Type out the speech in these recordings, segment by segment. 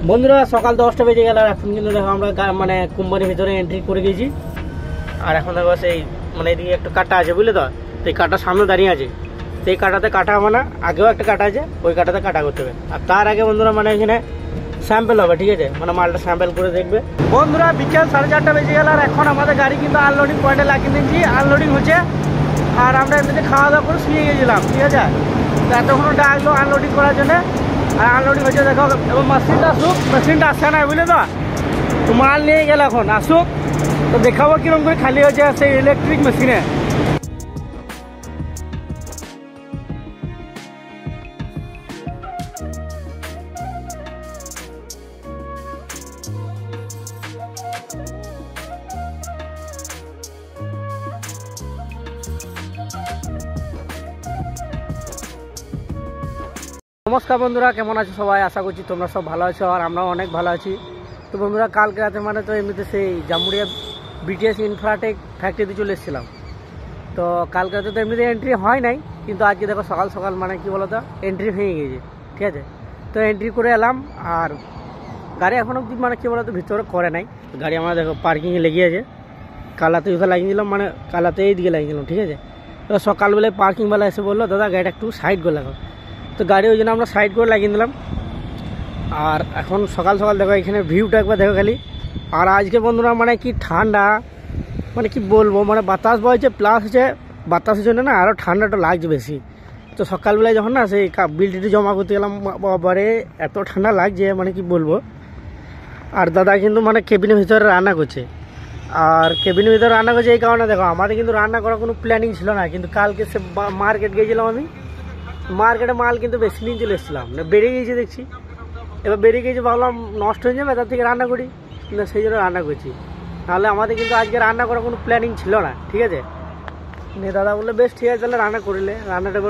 বন্ধুরা সকাল 10টা বেজে গেল আর এখন কিন্তু দেখো আমরা মানে কোম্পানির ভিতরে এন্ট্রি করে গেছি। আর এখন দেখো সেই মানে এদিকে একটা কাটা আছে বুঝলে তো, এই কাটার সামনে দাঁড়িয়ে আছে। সেই কাটাতে কাটা হবে না, আগেও একটা কাটা আছে, ওই কাটাতে কাটা করতে হবে। আর তার আগে বন্ধুরা মানে এখানে স্যাম্পেল হবে, ঠিক আছে, মানে মালটা স্যাম্পেল করে দেখবে। বন্ধুরা বিকেল 4:30 বেজে গেল আর এখন আমাদের গাড়ি কিন্তু আনলোডিং পয়েন্টে লাগিয়ে দিচ্ছি, আনলোডিং হচ্ছে। আর আমরা এমনিতে খাওয়া দাওয়া করে শুয়ে গেছিলাম, ঠিক আছে। তো এতক্ষণ ডাকলো আনলোডিং করার জন্য, আর আনলোডিং হচ্ছে দেখো। এবং মেশিনটা আসুক, মেশিনটা আসছে না বুঝলে তো, তো মাল নিয়ে গেলে এখন আসুক, তো দেখাবো কিরকম করে খালি হচ্ছে সেই ইলেকট্রিক মেশিনে। নমস্কার বন্ধুরা, কেমন আছো সবাই? আশা করছি তোমরা সব ভালো আছো আর আমরাও অনেক ভালো আছি। তো বন্ধুরা কালকে রাতে মানে তো এমনিতে সেই জামুড়িয়া বিটিএস ইনফ্রাটেক ফ্যাক্টরিতে চলে এসেছিলাম। তো কালকে রাতে তো এমনিতে এন্ট্রি হয় নাই, কিন্তু আজকে দেখো সকাল সকাল মানে কি বলো তো এন্ট্রি হয়ে গেছে, ঠিক আছে। তো এন্ট্রি করে এলাম আর গাড়ি এখনও মানে কি বলো তো ভিতরে করে নাই। গাড়ি আমার দেখো পার্কিংয়ে লেগে আছে, কালাতে কোথাও লাগিয়ে দিলাম, মানে কালাতে এই দিকে লাগিয়ে দিলাম, ঠিক আছে। তো সকালবেলায় পার্কিংবেলা এসে বললো দাদা গাড়িটা একটু সাইড করে লাগাও, তো গাড়ি ওই জন্য আমরা সাইড করে লাগিয়ে দিলাম। আর এখন সকাল সকাল দেখো এখানে ভিউটা একবার দেখো খালি। আর আজকে বন্ধুরা মানে কি ঠান্ডা, মানে কি বলবো, মানে বাতাস বইছে প্লাস হচ্ছে বাতাসের জন্য না আরও ঠান্ডাটা লাগছে বেশি। তো সকালবেলায় যখন না সেই বিলটি জমা করতে গেলাম, বাবারে এত ঠান্ডা লাগছে মানে কি বলবো। আর দাদা কিন্তু মানে কেবিনের ভিতরে রান্না করছে, আর কেবিনের ভিতরে রান্না করছে এই কারণে দেখো আমাদের কিন্তু রান্না করার কোনো প্ল্যানিং ছিল না। কিন্তু কালকে সে মার্কেট গিয়েছিলাম আমি, মার্কেটে মাল কিন্তু বেশি নিয়ে চলে এসেছিলাম, বেড়ে গিয়েছে দেখছি। এবার বেড়ে গিয়েছে, ভাবলাম নষ্ট হয়ে যাবে, তার থেকে রান্না করি, কিন্তু সেই জন্য রান্না করছি। নাহলে আমাদের কিন্তু আজকে রান্না করার কোনো প্ল্যানিং ছিল না, ঠিক আছে। নিয়ে দাদা বললো বেশ ঠিক আছে তাহলে রান্না করলে। রান্নাটা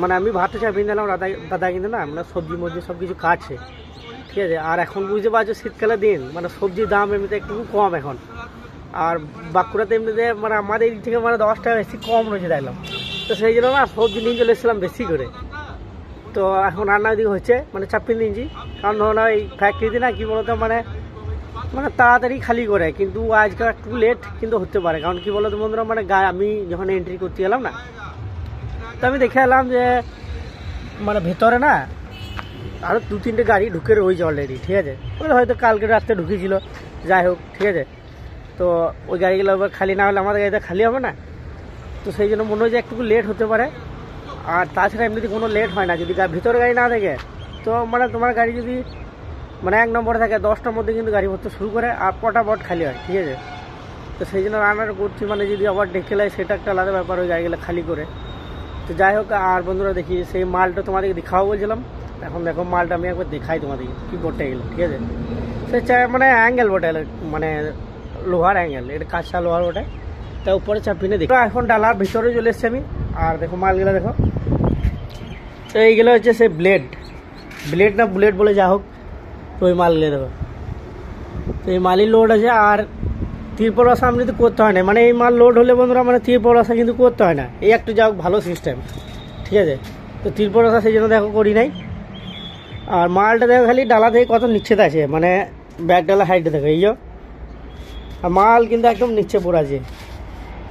মানে আমি ভাতটা চাপিয়ে দিলাম, দাদা কিন্তু না মানে সবজি মবজি সব কিছু কাটছে, ঠিক আছে। আর এখন বুঝতে পারছো শীতকালের দিন, মানে সবজির দাম এমনিতে একটু কম এখন। আর বাঁকুড়াতে এমনিতে মানে আমাদের এই থেকে মানে 10 টাকা বেশি কম রয়েছে দেখলাম। তো সেই জন্য না সবজি নিয়ে চলে এসেছিলাম বেশি করে। তো এখন রান্না দিকে হচ্ছে মানে চাপিয়ে নিয়েছি, কারণ ধরো না এই ফ্যাক্টরিতে না কি বলতো মানে মানে তাড়াতাড়ি খালি করে, কিন্তু আজকাল একটু লেট কিন্তু হতে পারে। কারণ কি বলতো বন্ধুরা মানে আমি যখন এন্ট্রি করতে গেলাম না, তো আমি দেখে এলাম যে মানে ভেতরে না আরও 2-3টে গাড়ি ঢুকে রয়েছে অলরেডি, ঠিক আছে। ওই হয়তো কালকে রাত্রে ঢুকেছিল, যাই হোক, ঠিক আছে। তো ওই গাড়িগুলো এবার খালি না হলে আমাদের গাড়িটা খালি হবে না। তো সেই জন্য মনে হয় যে একটু লেট হতে পারে। আর তাছাড়া এমনিতে কোনো লেট হয় না যদি ভিতরে গাড়ি না থাকে। তো মানে তোমার গাড়ি যদি মানে 1 নম্বরে থাকে 10টার মধ্যে কিন্তু গাড়ি ভরতে শুরু করে আর পটাপট খালি হয়, ঠিক আছে। তো সেই জন্য রান্নাটা করছি, মানে যদি আবার ডেকে লাই সেটা একটা আলাদা ব্যাপার, ওই গাড়িগুলো খালি করে। তো যাই হোক, আর বন্ধুরা দেখি সেই মালটা তোমাদেরকে দেখাও বলছিলাম। এখন দেখো মালটা আমি একবার দেখাই তোমাদেরকে কী বটে গেলো, ঠিক আছে। সে মানে অ্যাঙ্গেল বটে, মানে লোহার অ্যাঙ্গেল, এটা কাঁচা লোহার বটে। তা উপরে চাপিয়ে দেখো এখন ডালার ভিতরে চলে এসছি আমি। আর দেখো মালগুলো দেখো, তো এইগুলো হচ্ছে সেই ব্লেড না বুলেট বলে যা হোক, তো ওই মালগুলো দেখো। তো এই মালই লোড আছে। আর তিরপল আসা আমি কিন্তু করতে হয় না, মানে এই মাল লোড হলে বন্ধুরা মানে তিরপল আসা কিন্তু করতে হয় না, এই একটু যা হোক ভালো সিস্টেম, ঠিক আছে। তো তিরপল আসা সেই জন্য দেখো করি নাই। আর মালটা দেখো খালি ডালা থেকে কত নিচে আছে, মানে ব্যাগ ডালা হাইটে দেখো এই আর মাল কিন্তু একদম নিচে পড়ে আছে,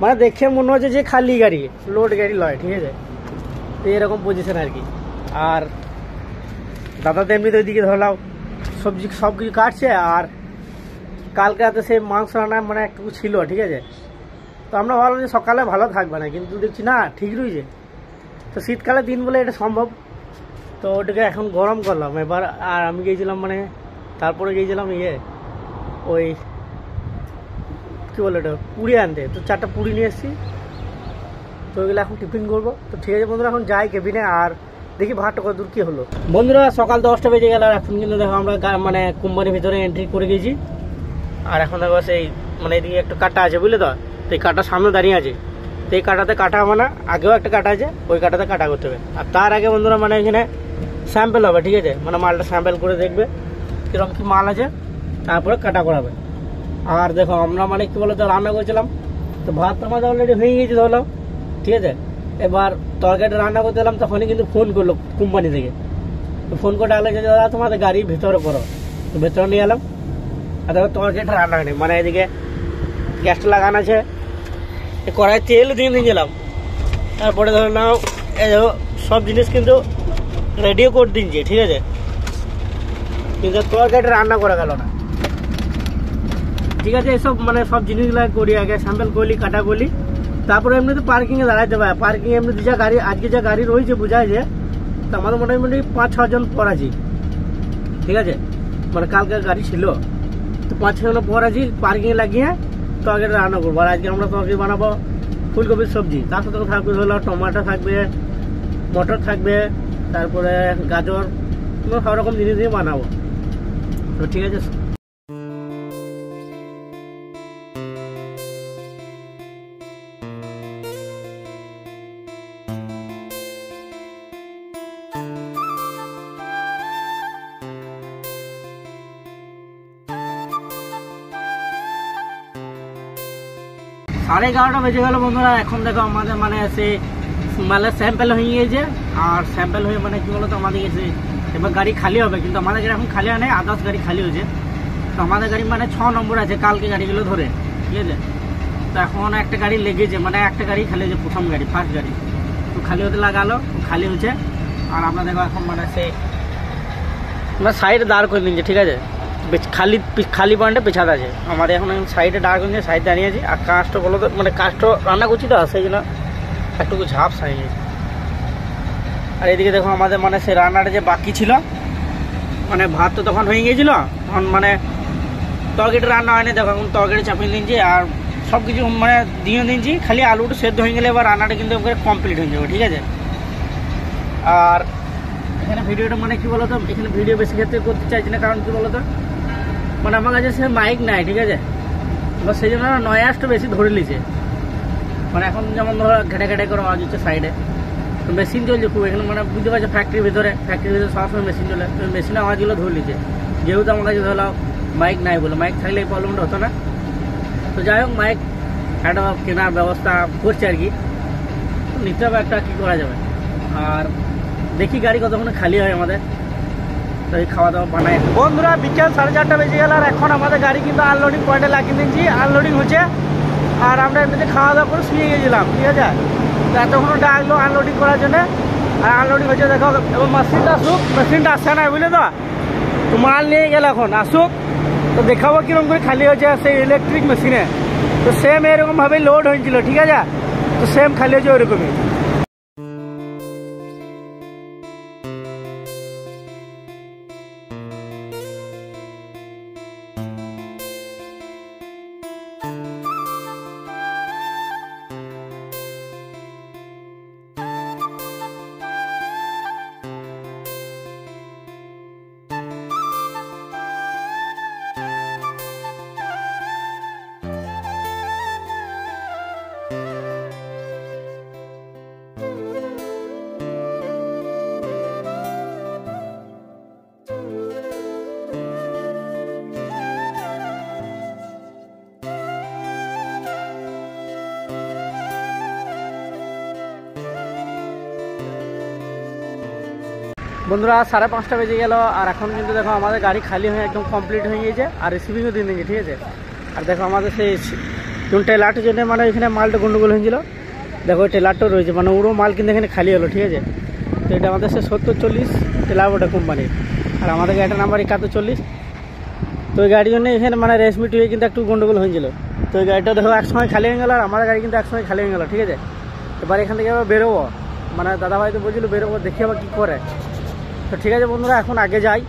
মানে দেখে মনে হচ্ছে যে খালি গাড়ি, লোড গাড়ি লয়, ঠিক আছে। তো এরকম পজিশন আর কি। আর দাদা তো এমনিতে ওইদিকে ধরলাম সবজি সব কিছু কাটছে। আর কালকে রাতে সেই মাংস রান্না মানে একটু ছিল, ঠিক আছে। তো আমরা ভাবলাম যে সকালে ভালো থাকবে না, কিন্তু দেখছি না ঠিক রয়েছে। তো শীতকালের দিন বলে এটা সম্ভব। তো ওটাকে এখন গরম করলাম এবার। আর আমি গিয়েছিলাম মানে তারপরে গিয়েছিলাম ওই কী বলে ওটা পুরি আনতে, তো 4টা পুরি নিয়ে এসেছি। তো ওইগুলো এখন টিফিন করবো। তো ঠিক আছে বন্ধুরা এখন যাই কেবিনে আর দেখি ভাতটা কত দূর কী হলো। বন্ধুরা সকাল 10টা বেজে গেল আর এখন কিন্তু দেখো আমরা মানে কোম্পানির ভিতরে এন্ট্রি করে গেছি। আর এখন দেখো সেই মানে এদিকে একটা কাটা আছে বুঝলে তো, তো এই কাটার সামনে দাঁড়িয়ে আছে। তো এই কাটাতে কাটা হবে না, আগেও একটা কাটা আছে, ওই কাটাতে কাটা করতে হবে। আর তার আগে বন্ধুরা মানে এখানে স্যাম্পেল হবে, ঠিক আছে, মানে মালটা স্যাম্পেল করে দেখবে কীরকম কী মাল আছে, তারপরে কাটা করাবে। আর দেখো আমরা মানে কী বলো তো রান্না করছিলাম, তো ভাত আমাদের অলরেডি হয়ে গেছে ধরলাম, ঠিক আছে। এবার তরকারিটা রান্না করতে এলাম, তখনই কিন্তু ফোন করলো কোম্পানি থেকে। তো ফোন করে ডাকলে যে দাদা তোমাদের গাড়ি ভিতরে করো, তো ভেতরে নিয়ে এলাম। আর দেখো তরকারিটা রান্না হয়নি, মানে এদিকে গ্যাসটা লাগানো আছে, কড়াই তেল দিয়ে গেলাম। তারপরে ধরো নাও এই দেখো সব জিনিস কিন্তু রেডিও করে দিনছে, ঠিক আছে, কিন্তু তরকারিটা রান্না করা গেল না। ঠিক আছে, এইসব মানে সব জিনিসগুলো করি, আগে স্যাম্পল করলি, কাটা করলি, তারপরে এমনিতে পার্কিংয়ে দাঁড়াইতে পারে। পার্কিং এমনিতে যা গাড়ি আজকে যা গাড়ি রয়েছে বোঝায় যে তো আমাদের মোটামুটি 5-6 জন পর আছি, ঠিক আছে, মানে কালকে গাড়ি ছিল তো 5-6 জন পর আছি। পার্কিংয়ে লাগিয়ে তরকারি রান্না করবো। আর আজকে আমরা তরকারি বানাবো ফুলকপির সবজি, তার সাথে থাকবে হলো টমাটো থাকবে, মটর থাকবে, তারপরে গাজর, সব রকম জিনিস দিয়ে বানাবো। তো ঠিক আছে, সাড়ে 11টা বেজে গেল বন্ধুরা। এখন দেখো আমাদের মানে এসে মানে স্যাম্পেল হয়ে গিয়েছে। আর স্যাম্পেল হয়ে মানে কি বলতো আমাদের এসে এবার গাড়ি খালি হবে, কিন্তু আমাদের গাড়ি এখন খালি হয় নাই, আদার্স গাড়ি খালি হয়েছে। তো আমাদের গাড়ি মানে 6 নম্বর আছে কালকে গাড়িগুলো ধরে, ঠিক আছে। তো এখন একটা গাড়ি লেগেছে, মানে একটা গাড়ি খালি হয়েছে, প্রথম গাড়ি, ফার্স্ট গাড়ি। তো খালি হতে লাগালো, খালি হচ্ছে। আর আমরা দেখো এখন মানে সে সাইডে দাঁড় করে দিচ্ছে, ঠিক আছে, খালি খালি পয়েন্টে পেছাতে আছে আমাদের। এখন সাইডে দাঁড় করে সাইড দাঁড়িয়ে আছি। আর কাজটা বলো তো মানে কাজটা রান্না করছি তো, সেই জন্য একটু ঝাপ সাইয়ে গেছে। আর এদিকে দেখো আমাদের মানে সেই রান্নাটা যে বাকি ছিল, মানে ভাত তো তখন হয়ে গিয়েছিল, তখন মানে তরকারিটা রান্না হয়নি। দেখো এখন তরকারি চাপিয়ে দিয়েছি আর সব কিছু মানে দিয়ে দিয়েছি, খালি আলুটা সেদ্ধ হয়ে গেলে এবার রান্নাটা কিন্তু কমপ্লিট হয়ে যাবে, ঠিক আছে। আর এখানে ভিডিওটা মানে কি বলতো, এখানে ভিডিও বেশি ক্ষেত্রে করতে চাইছি না, কারণ কি বলতো মানে আমার কাছে সে মাইক নাই, ঠিক আছে, এবার সেই জন্য নয়াসটা বেশি ধরে নিয়েছে। মানে এখন যেমন ধরো ঘেটে ঘেটে করে আওয়াজ হচ্ছে সাইডে, তো মেশিন চলছে খুব এখানে, মানে বুঝতে পারছো ফ্যাক্টরির ভিতরে সবসময় মেশিন চলে, মেশিনে আওয়াজগুলো ধরে নিয়েছে। যেহেতু আমার কাছে ধরো মাইক নাই বলে, মাইক থাকলে এই প্রবলেমটা হতো না। তো যাই হোক মাইক একটা কেনার ব্যবস্থা করছে আর কি, নিতে হবে একটা, কী করা যাবে। আর দেখি গাড়ি কতক্ষণ খালি হয় আমাদের, তো এই খাওয়া দাওয়া বানাই। বন্ধুরা বিকেল 4:30 বেজে গেল। আর এখন আমাদের গাড়ি কিন্তু আনলোডিং পয়েন্টে লাগিয়ে দিয়েছি, আনলোডিং হচ্ছে। আর আমরা এমনিতে খাওয়া দাওয়া করে শুয়ে গেছিলাম, ঠিক আছে। তো এতক্ষণ ডাকলো আনলোডিং করার জন্য, আর আনলোডিং হচ্ছে দেখো। এবং মেশিনটা আসুক, মেশিনটা আসছে না বুঝলে তো, তো মাল নিয়ে গেলে এখন আসুক, তো দেখাবো কীরকম করে খালি হয়েছে সেই ইলেকট্রিক মেশিনে। তো সেম এরকমভাবেই লোড হয়েছিল, ঠিক আছে, তো সেম খালি হয়েছে ওইরকমই। বন্ধুরা 5:30 বেজে গেল। আর এখন কিন্তু দেখো আমাদের গাড়ি খালি হয়ে একদম কমপ্লিট হয়ে গিয়েছে, আর রিসিভিংও দিয়ে দিয়েছে, ঠিক আছে। আর দেখো আমাদের সেই টেলারটির জন্য মানে ওইখানে মালটা গন্ডগোল হয়েছিল, দেখো টেলারটাও রয়েছে, মানে ওরও মাল কিন্তু এখানে খালি হলো, ঠিক আছে। তো এটা আমাদের সে 7040 টেলার ওটা কোম্পানির, আর আমাদের গাড়িটার নাম্বার 7140। তো ওই গাড়ির জন্য এখানে মানে রেসমিট হয়ে কিন্তু একটু গন্ডগোল হয়েছিল। তো ওই গাড়িটা দেখো একসময় খালি হয়ে গেল, আর আমাদের গাড়ি কিন্তু একসময় খালি হয়ে গেল, ঠিক আছে। এবার এখান থেকে আবার বেরোবো, মানে দাদাভাই তো বলছিল বেরোবো, দেখি আবার কী করে। তো ঠিক আছে বন্ধুরা, এখন আগে যাই।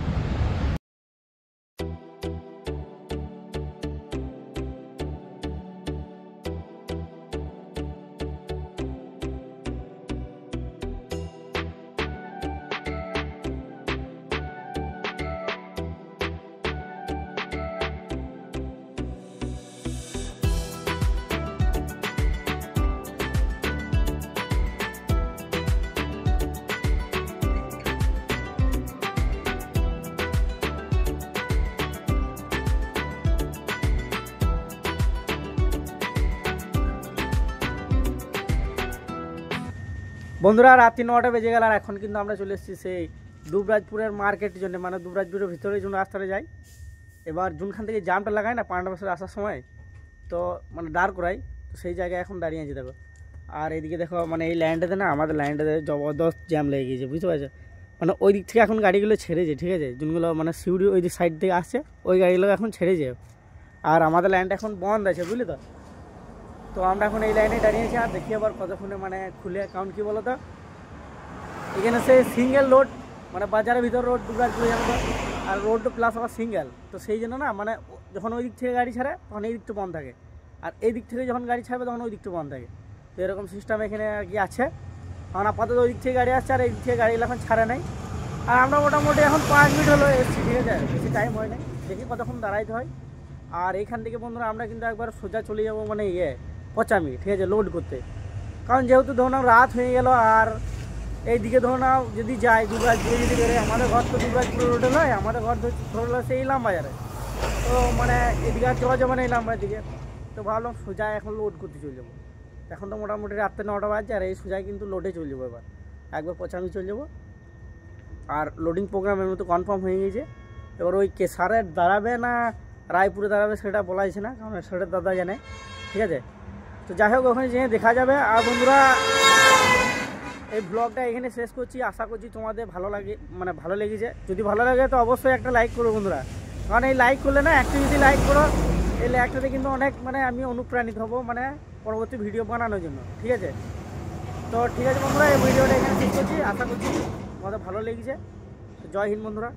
বন্ধুরা রাত্রি 9টা বেজে গেল। আর এখন কিন্তু আমরা চলে এসেছি সেই দুবরাজপুরের মার্কেটের জন্য, মানে দুবরাজপুরের ভিতরে জন্য রাস্তাটা যাই। এবার যোনখান থেকে জামটা লাগায় না পান্ডা বাসের আসার সময়, তো মানে দাঁড় করাই, তো সেই জায়গায় এখন দাঁড়িয়ে আছে দেখো। আর এইদিকে দেখো মানে এই লাইনটাতে না, আমাদের লাইনটাতে জবরদস্ত জ্যাম লেগে গিয়েছে, বুঝতে পারছো। মানে ওই দিক থেকে এখন গাড়িগুলো ছেড়েছে, ঠিক আছে, যোনগুলো মানে সিউড়ি ওই দিক সাইড থেকে আসছে ওই গাড়িগুলো এখন ছেড়েছে। আর আমাদের লাইনটা এখন বন্ধ আছে, বুঝলি তো। তো আমরা এখন এই লাইনে দাঁড়িয়েছি, আর দেখি আবার কতক্ষণে মানে খুলে। কারণ কি বলো তো, এখানে সে সিঙ্গেল রোড, মানে বাজারের ভিতর রোড দুবার চলে যাবে, আর রোড প্লাস আবার সিঙ্গেল, তো সেই জন্য না মানে যখন ওই দিক থেকে গাড়ি ছাড়ে তখন এই দিকটা বন্ধ থাকে, আর এই দিক থেকে যখন গাড়ি ছাড়বে তখন ওই দিকটা বন্ধ থাকে। তো এরকম সিস্টেম এখানে আর কি আছে। কারণ আপাতত ওই দিক থেকে গাড়ি আসছে আর এই দিক থেকে গাড়িগুলো এখন ছাড়ে নাই। আর আমরা মোটামুটি এখন 5 মিনিট হলো এসেছি, ঠিক আছে, বেশি টাইম হয় নাই, দেখি কতক্ষণ দাঁড়াইতে হয়। আর এইখান থেকে বন্ধুরা আমরা কিন্তু একবার সোজা চলে যাবো মানে পচামি, ঠিক আছে, লোড করতে। কারণ যেহেতু ধরুন রাত হয়ে গেল, আর এইদিকে ধরুন যদি যাই দুবরাজপুরে যদি বেরোয়, আমাদের ঘর তো দুবরাজপুর রোডে নয়, আমাদের ঘর ধরলো সেই ইলাম বাজারে। তো মানে এদিকে আর যাওয়া যাবে না ইলাম বাজার দিকে। তো ভাবলাম সোজা এখন লোড করতে চলে যাবো। এখন তো মোটামুটি রাত্রে 9টা বাজছে, আর এই সোজায় কিন্তু লোডে চলে যাবো। একবার পচামি চলে যাবো। আর লোডিং প্রোগ্রামের মতো কনফার্ম হয়ে গেছে। এবার ওই কেশারে দাঁড়াবে না রায়পুরে দাঁড়াবে সেটা বলা যাচ্ছে না, কারণ সেটা দাদা জানে, ঠিক আছে। তো যাই হোক ওখানে যেয়ে দেখা যাবে। আর বন্ধুরা এই ব্লগটা এখানে শেষ করছি, আশা করছি তোমাদের ভালো লাগে, মানে ভালো লেগেছে। যদি ভালো লাগে তো অবশ্যই একটা লাইক করো বন্ধুরা, কারণ এই লাইক করলে না, একটা যদি লাইক করো এই লাইকটাতে কিন্তু অনেক মানে আমি অনুপ্রাণিত হব মানে পরবর্তী ভিডিও বানানোর জন্য, ঠিক আছে। তো ঠিক আছে বন্ধুরা, এই ভিডিওটা এখানে শেষ করছি, আশা করছি তোমাদের ভালো লেগেছে। জয় হিন্দ বন্ধুরা।